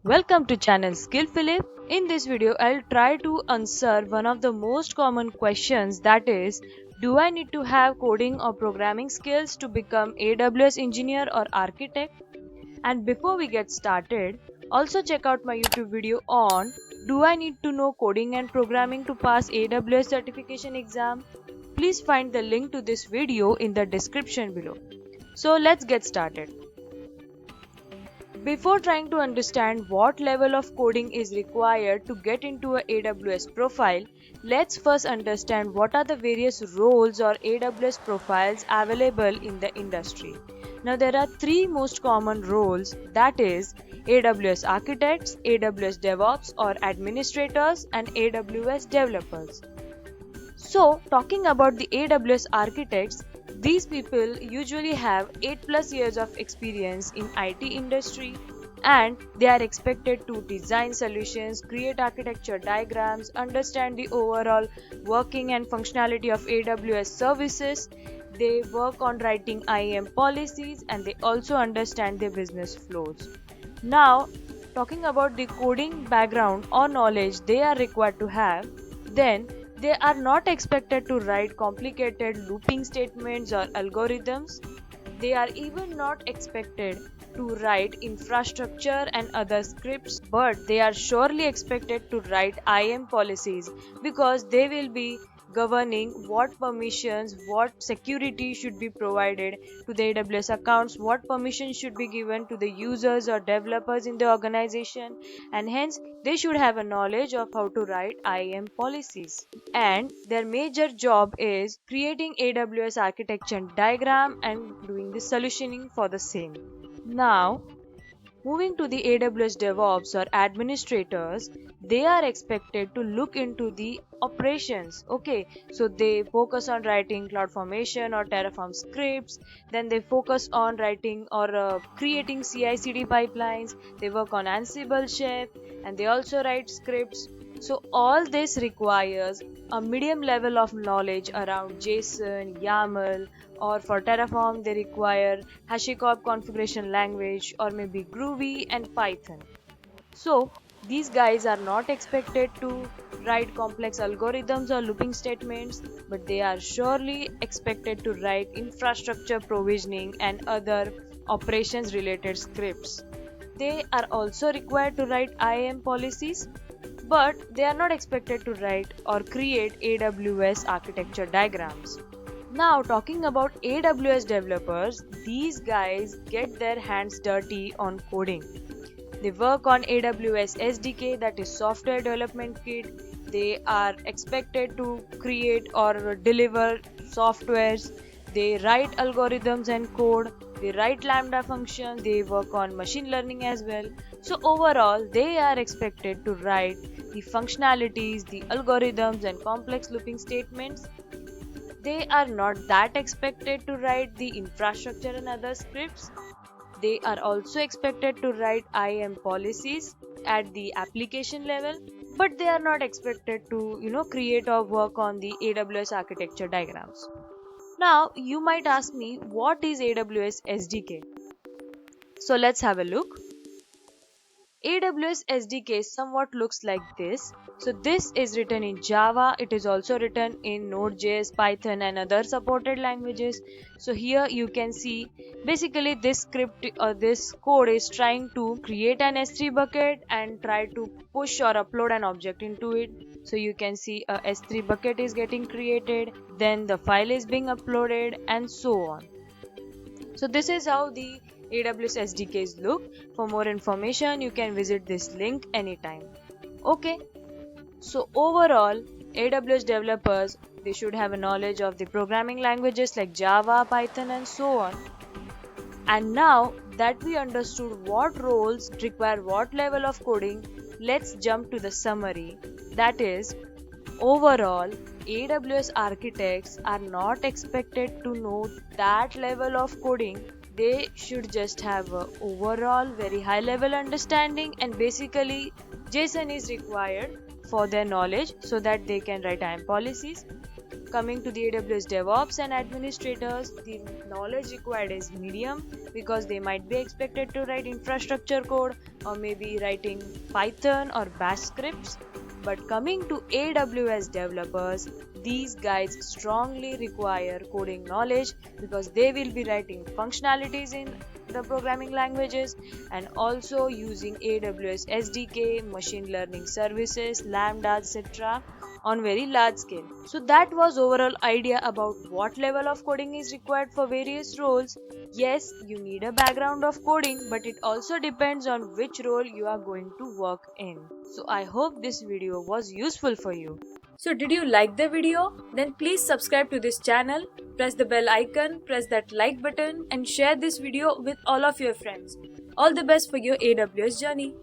Welcome to channel Skill Philip. In this video, I'll try to answer one of the most common questions, that is, do I need to have coding or programming skills to become AWS engineer or architect? And before we get started, also check out my YouTube video on do I need to know coding and programming to pass AWS certification exam? Please find the link to this video in the description below. So let's get started. Before trying to understand what level of coding is required to get into a AWS profile, let's first understand what are the various roles or AWS profiles available in the industry. Now there are three most common roles, that is AWS architects, AWS DevOps or administrators and AWS developers. So, talking about the AWS architects, these people usually have 8 plus years of experience in IT industry, and they are expected to design solutions, create architecture diagrams, understand the overall working and functionality of AWS services. They work on writing IAM policies and they also understand their business flows. Now, talking about the coding background or knowledge they are required to have, then they are not expected to write complicated looping statements or algorithms. They are even not expected to write infrastructure and other scripts, but they are surely expected to write IAM policies because they will be governing what permissions, what security should be provided to the AWS accounts, what permissions should be given to the users or developers in the organization, and hence they should have a knowledge of how to write IAM policies. And their major job is creating AWS architecture diagram and doing the solutioning for the same. Now, moving to the AWS DevOps or administrators, they are expected to look into the operations. Okay, so they focus on writing CloudFormation or Terraform scripts, then they focus on writing or creating CI/CD pipelines, they work on Ansible Chef, and they also write scripts. So, all this requires a medium level of knowledge around JSON, YAML, or for Terraform they require HashiCorp configuration language or maybe Groovy and Python. So these guys are not expected to write complex algorithms or looping statements, but they are surely expected to write infrastructure provisioning and other operations related scripts. They are also required to write IAM policies, but they are not expected to write or create AWS architecture diagrams. Now, talking about AWS developers, these guys get their hands dirty on coding. They work on AWS SDK, that is Software Development Kit. They are expected to create or deliver softwares. They write algorithms and code. They write Lambda functions. They work on machine learning as well. So, overall, they are expected to write the functionalities, the algorithms, and complex looping statements. They are not that expected to write the infrastructure and other scripts. They are also expected to write IAM policies at the application level, but they are not expected to, create or work on the AWS architecture diagrams. Now, you might ask me, what is AWS SDK? So let's have a look. AWS SDK somewhat looks like this. So this is written in Java. It is also written in Node.js, Python and other supported languages. So here you can see basically this script or this code is trying to create an S3 bucket and try to push or upload an object into it. So you can see a S3 bucket is getting created, then the file is being uploaded and so on. So this is how the AWS SDKs look. For more information, you can visit this link anytime. Okay, so overall, AWS developers, they should have a knowledge of the programming languages like Java, Python and so on. And now that we understood what roles require what level of coding, let's jump to the summary. That is, overall, AWS architects are not expected to know that level of coding. They should just have a overall very high level understanding, and basically JSON is required for their knowledge so that they can write IAM policies. Coming to the AWS DevOps and administrators, the knowledge required is medium because they might be expected to write infrastructure code or maybe writing Python or Bash scripts. But coming to AWS developers, these guys strongly require coding knowledge because they will be writing functionalities in the programming languages and also using AWS SDK, machine learning services, Lambda, etc. on very large scale. So that was overall idea about what level of coding is required for various roles. Yes, you need a background of coding, but it also depends on which role you are going to work in. So I hope this video was useful for you. So did you like the video? Then please subscribe to this channel, press the bell icon, press that like button and share this video with all of your friends. All the best for your AWS journey.